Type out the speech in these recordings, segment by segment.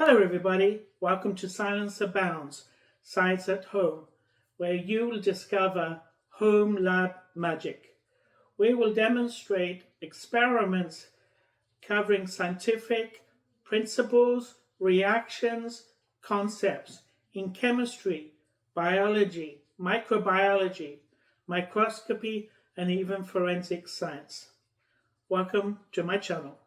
Hello everybody, welcome to Science Abounds, Science at Home, where you will discover home lab magic. We will demonstrate experiments covering scientific principles, reactions, concepts in chemistry, biology, microbiology, microscopy, and even forensic science. Welcome to my channel.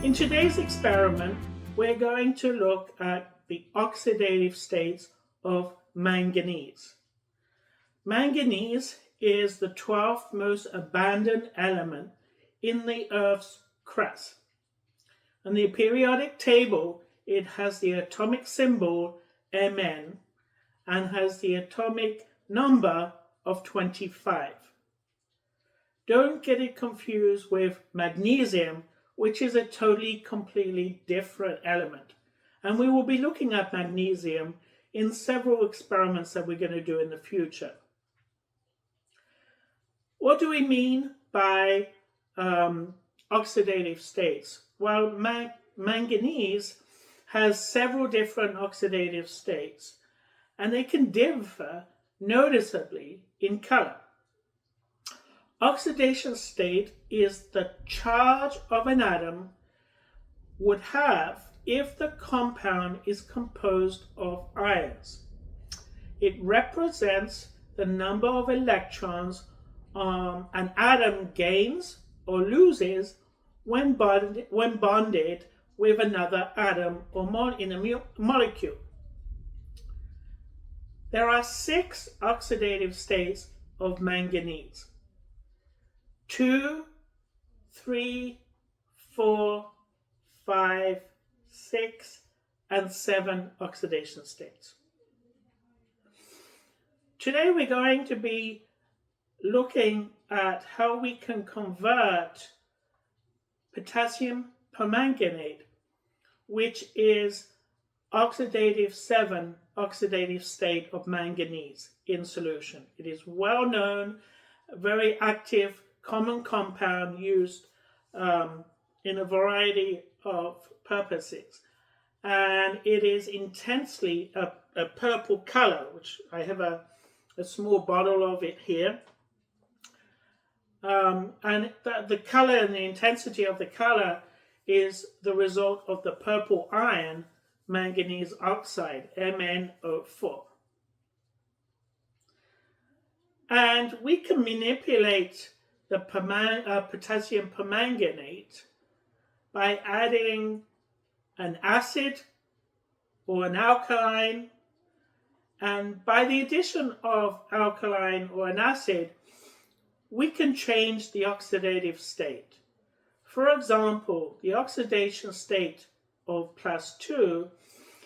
In today's experiment, we're going to look at the oxidative states of manganese. Manganese is the 12th most abundant element in the Earth's crust. On the periodic table, it has the atomic symbol Mn and has the atomic number of 25. Don't get it confused with magnesium, which is a completely different element. And we will be looking at magnesium in several experiments that we're going to do in the future. What do we mean by oxidative states? Well, manganese has several different oxidative states, and they can differ noticeably in color. Oxidation state is the charge of an atom would have if the compound is composed of ions. It represents the number of electrons an atom gains or loses when bonded with another atom or in a molecule. There are 6 oxidative states of manganese. 2, 3, 4, 5, 6, and 7 oxidation states. Today we're going to be looking at how we can convert potassium permanganate, which is oxidative 7 oxidative state of manganese, in solution. It is well known, very active, common compound used in a variety of purposes, and it is intensely a purple color, which I have a small bottle of it here, and the color and the intensity of the color is the result of the purple ion manganese oxide, MnO4. And we can manipulate the potassium permanganate by adding an acid or an alkaline, and by the addition of alkaline or an acid, we can change the oxidative state. For example, the oxidation state of +2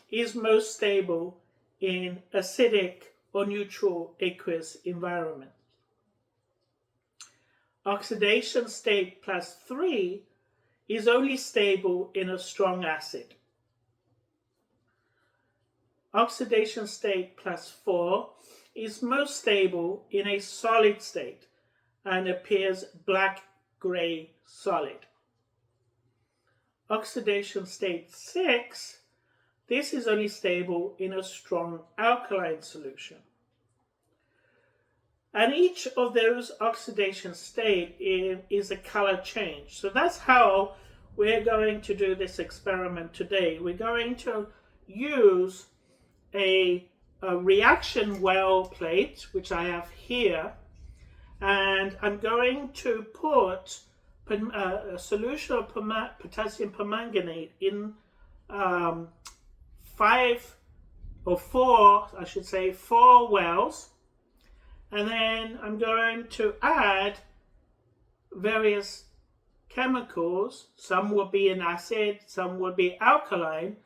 is most stable in acidic or neutral aqueous environment. Oxidation state +3 is only stable in a strong acid. Oxidation state +4 is most stable in a solid state and appears black-gray solid. Oxidation state 6, this is only stable in a strong alkaline solution. And each of those oxidation state is a color change. So that's how we're going to do this experiment today. We're going to use a reaction well plate, which I have here, and I'm going to put a solution of potassium permanganate in 4 wells. And then I'm going to add various chemicals. Some will be an acid, some will be alkaline,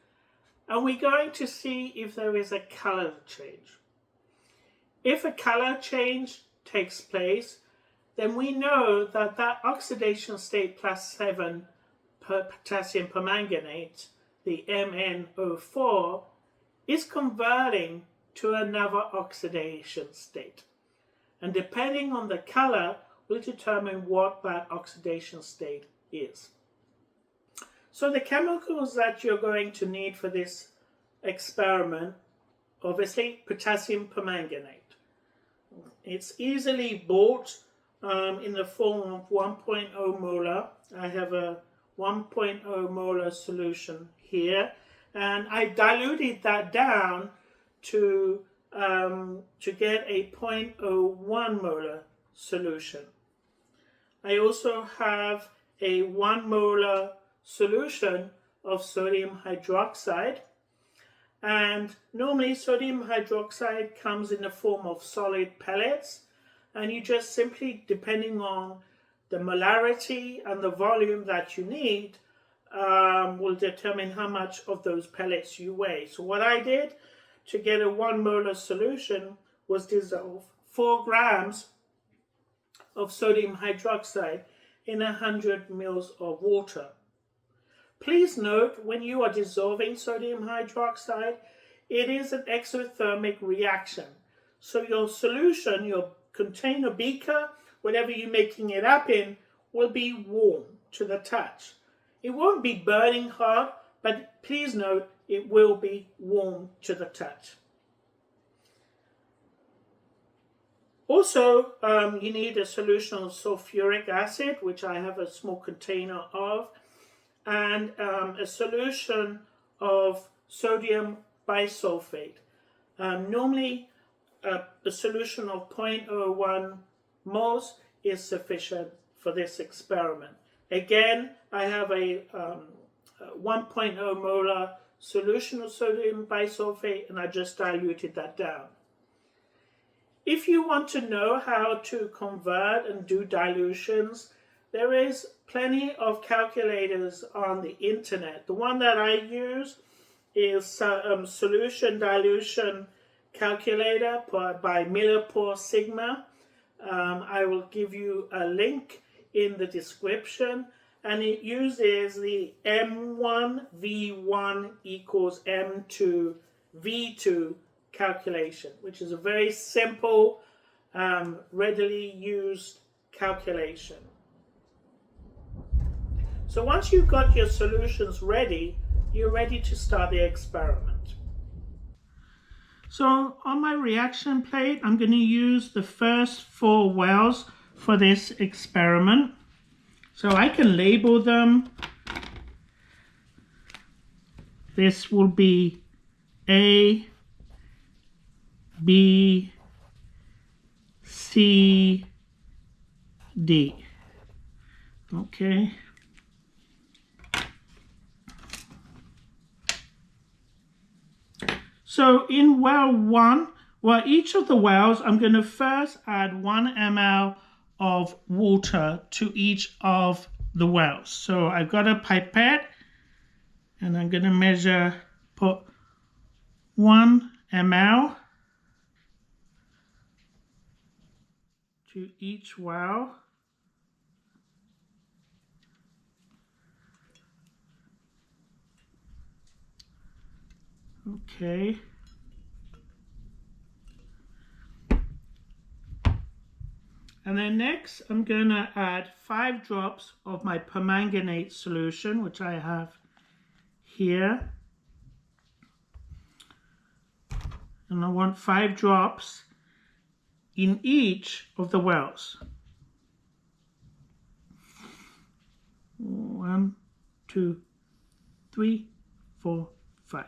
and we're going to see if there is a color change. If a color change takes place, then we know that that oxidation state +7 potassium permanganate, the MnO4, is converting to another oxidation state. And depending on the color, will determine what that oxidation state is. So the chemicals that you're going to need for this experiment, obviously potassium permanganate. It's easily bought in the form of 1.0 molar. I have a 1.0 molar solution here, and I diluted that down to get a 0.01 molar solution. I also have a 1 molar solution of sodium hydroxide, and normally sodium hydroxide comes in the form of solid pellets, and you just simply, depending on the molarity and the volume that you need, will determine how much of those pellets you weigh. So what I did to get a 1 molar solution was dissolve 4 grams of sodium hydroxide in 100 mils of water. Please note, when you are dissolving sodium hydroxide, it is an exothermic reaction. So your solution, your container, beaker, whatever you're making it up in, will be warm to the touch. It won't be burning hot, but please note it will be warm to the touch. Also, you need a solution of sulfuric acid, which I have a small container of, and a solution of sodium bisulfate. Normally, a solution of 0.01 moles is sufficient for this experiment. Again, I have a 1.0 molar solution of sodium bisulfate, and I just diluted that down. If you want to know how to convert and do dilutions, there is plenty of calculators on the internet. The one that I use is solution dilution calculator by Miller Sigma. I will give you a link in the description, and it uses the M1 V1 equals M2 V2 calculation, which is a very simple, readily used calculation. So once you've got your solutions ready, you're ready to start the experiment. So on my reaction plate, I'm going to use the first 4 wells for this experiment. So I can label them. This will be A, B, C, D. Okay. So in well 1, each of the wells, I'm going to first add 1 ml of water to each of the wells. So I've got a pipette, and I'm going to put 1 ml to each well. Okay. And then next, I'm going to add 5 drops of my permanganate solution, which I have here. And I want 5 drops in each of the wells. 1, 2, 3, 4, 5.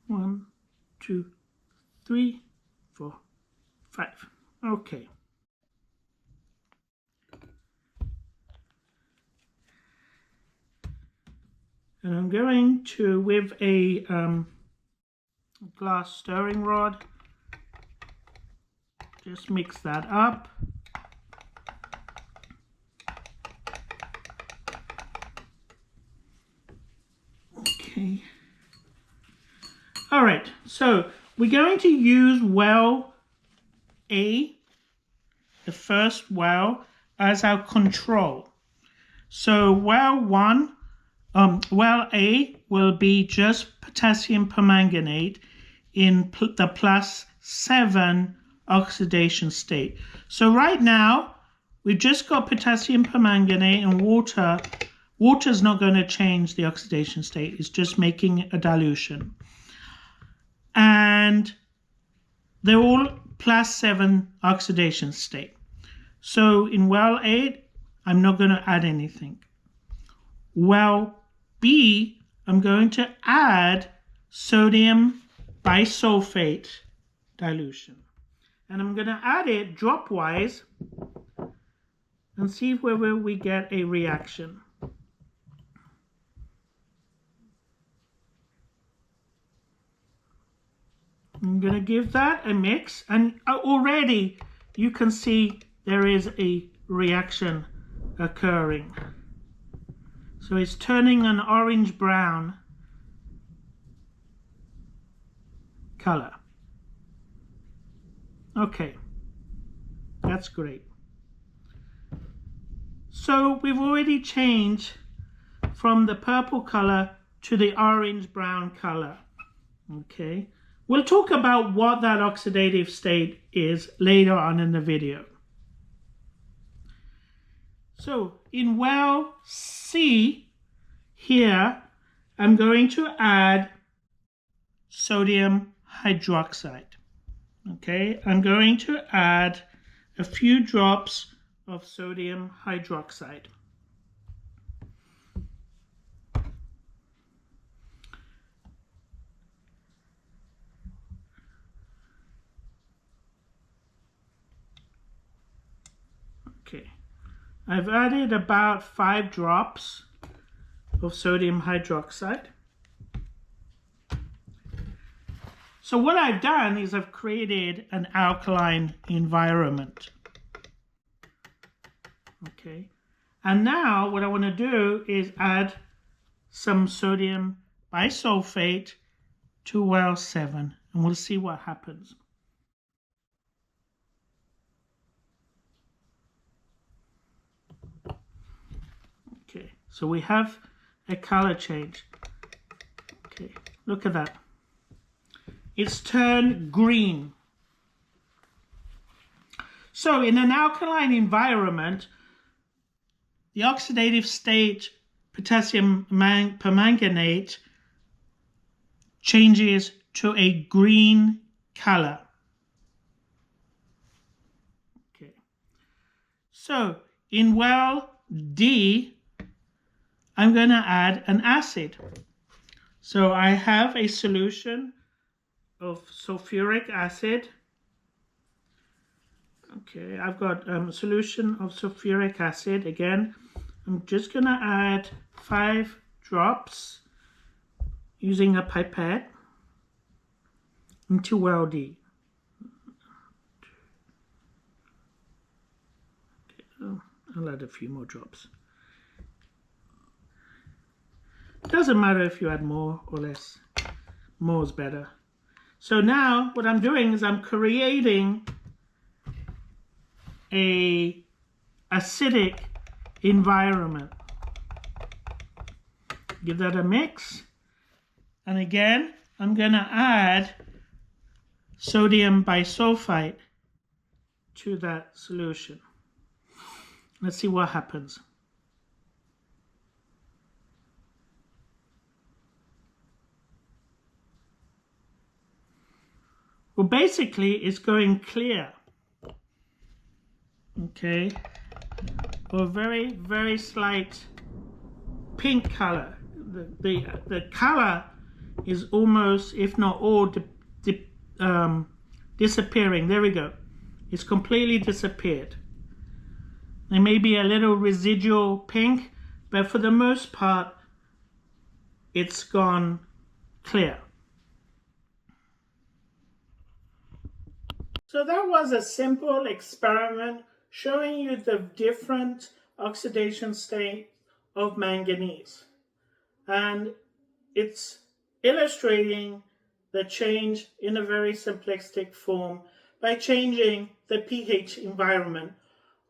One, 2, 3, 4, 5. Okay. And I'm going to, with a glass stirring rod. Just mix that up. Okay. All right, so we're going to use well A, the first well, as our control. So well A will be just potassium permanganate in the +7 oxidation state. So right now, we've just got potassium permanganate and water. Water is not going to change the oxidation state. It's just making a dilution. And they're all +7 oxidation state. So in well A, I'm not going to add anything. Well B, I'm going to add sodium bisulfate dilution. And I'm going to add it dropwise and see whether we get a reaction. I'm going to give that a mix, and already you can see there is a reaction occurring. So it's turning an orange-brown color. Okay, that's great. So we've already changed from the purple color to the orange-brown color. Okay, we'll talk about what that oxidative state is later on in the video. So in well C here, I'm going to add sodium hydroxide. Okay, I'm going to add a few drops of sodium hydroxide. Okay, I've added about 5 drops of sodium hydroxide. So what I've done is I've created an alkaline environment. Okay, and now what I want to do is add some sodium bisulfate to well 7, and we'll see what happens. Okay, so we have a color change. Okay, look at that. It's turned green. So in an alkaline environment, the oxidative state potassium permanganate changes to a green color. Okay. So in well D, I'm going to add an acid. So I have a solution of sulfuric acid. Okay, I've got a solution of sulfuric acid. Again, I'm just going to add 5 drops using a pipette into well D. Okay, I'll add a few more drops. Doesn't matter if you add more or less. More is better. So now what I'm doing is I'm creating a acidic environment. Give that a mix. And again, I'm going to add sodium bisulfite to that solution. Let's see what happens. Well, basically, it's going clear. Okay, or very, very slight pink color. The color is almost, if not all, disappearing. There we go. It's completely disappeared. There may be a little residual pink, but for the most part, it's gone clear. So that was a simple experiment showing you the different oxidation state of manganese. And it's illustrating the change in a very simplistic form by changing the pH environment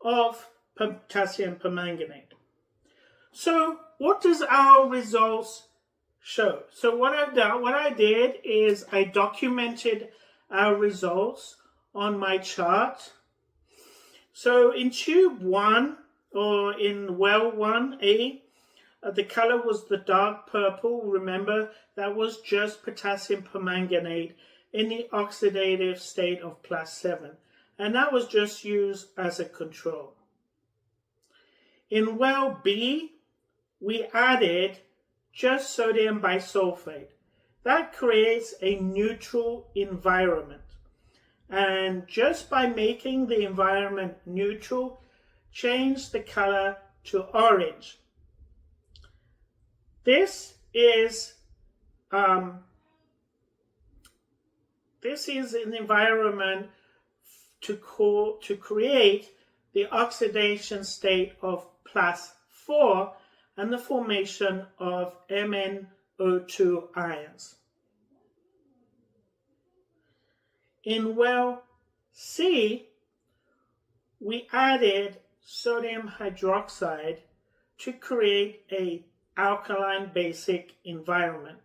of potassium permanganate. So what does our results show? So what I did is I documented our results on my chart. So in tube 1, or in well 1A, the color was the dark purple. Remember, that was just potassium permanganate in the oxidative state of +7. And that was just used as a control. In well B, we added just sodium bisulfate. That creates a neutral environment. And just by making the environment neutral, change the color to orange. This is an environment to create the oxidation state of +4 and the formation of MnO2 ions. In well C, we added sodium hydroxide to create an alkaline basic environment.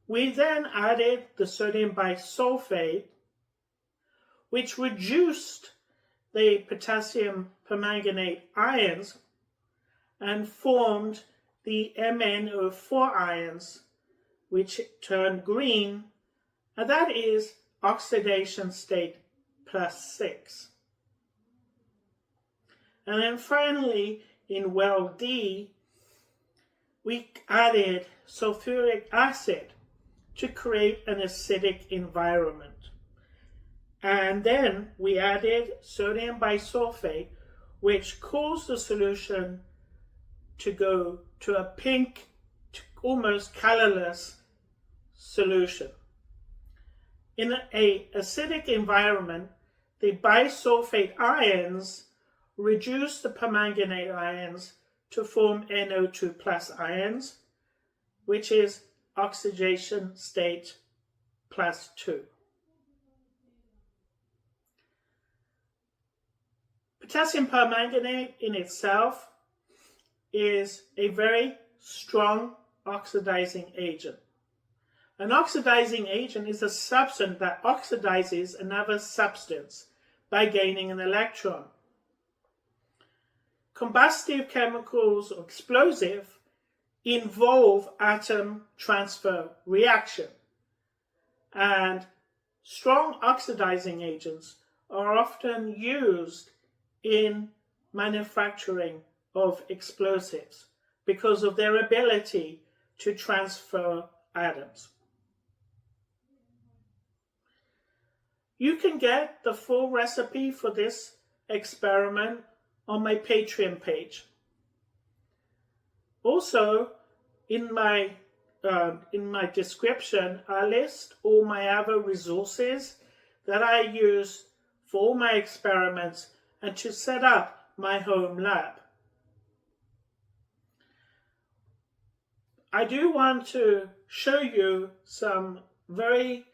We then added the sodium bisulfate, which reduced the potassium permanganate ions and formed the MnO4 ions, which turned green, and that is oxidation state +6. And then finally, in well D, we added sulfuric acid to create an acidic environment. And then we added sodium bisulfate, which caused the solution to go to a pink, almost colorless solution. In an acidic environment, the bisulfate ions reduce the permanganate ions to form NO2 plus ions, which is oxidation state +2. Potassium permanganate in itself is a very strong oxidizing agent. An oxidizing agent is a substance that oxidizes another substance by gaining an electron. Combustive chemicals or explosive involve atom transfer reaction, and strong oxidizing agents are often used in manufacturing of explosives because of their ability to transfer atoms. You can get the full recipe for this experiment on my Patreon page. Also, in my description, I list all my other resources that I use for all my experiments and to set up my home lab. I do want to show you some very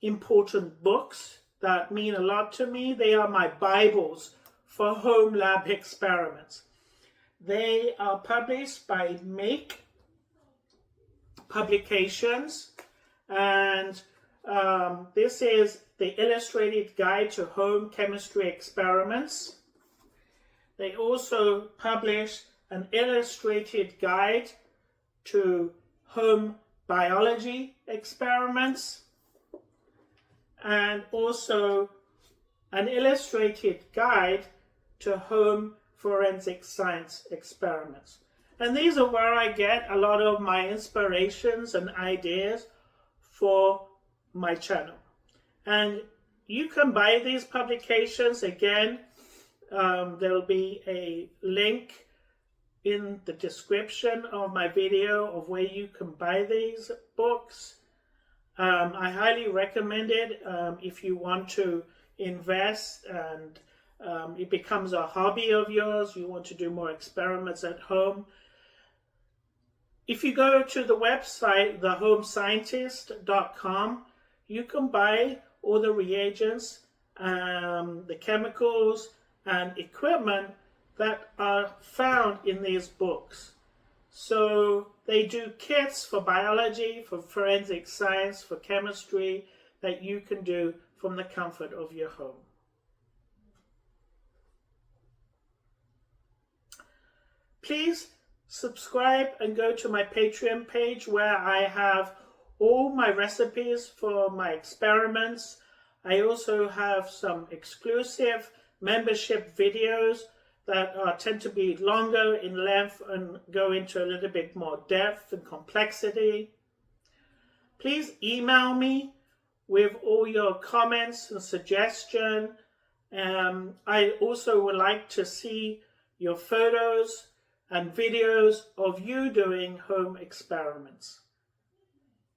important books that mean a lot to me. They are my Bibles for home lab experiments. They are published by Make Publications, and this is the Illustrated Guide to Home Chemistry Experiments. They also publish an illustrated guide to home biology experiments, and also an illustrated guide to home forensic science experiments. And these are where I get a lot of my inspirations and ideas for my channel. And you can buy these publications. Again, there'll be a link in the description of my video of where you can buy these books. I highly recommend it if you want to invest and it becomes a hobby of yours, you want to do more experiments at home. If you go to the website, thehomescientist.com, you can buy all the reagents, the chemicals, and equipment that are found in these books. So they do kits for biology, for forensic science, for chemistry that you can do from the comfort of your home. Please subscribe and go to my Patreon page where I have all my recipes for my experiments. I also have some exclusive membership videos that tend to be longer in length and go into a little bit more depth and complexity. Please email me with all your comments and suggestions. I also would like to see your photos and videos of you doing home experiments.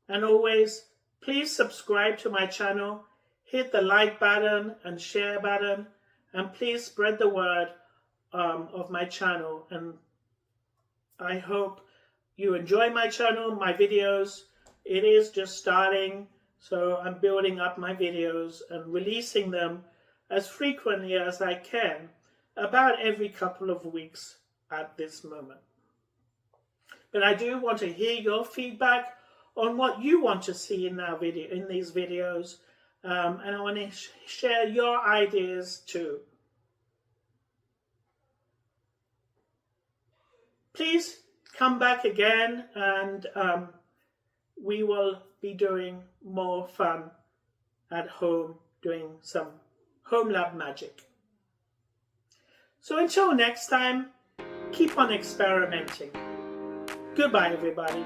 And always, please subscribe to my channel, hit the like button and share button, and please spread the word of my channel. And I hope you enjoy my channel, my videos. It is just starting, so I'm building up my videos and releasing them as frequently as I can, about every couple of weeks at this moment. But I do want to hear your feedback on what you want to see in these videos, and I want to share your ideas too. Please come back again, and we will be doing more fun at home, doing some home lab magic. So until next time, keep on experimenting. Goodbye, everybody.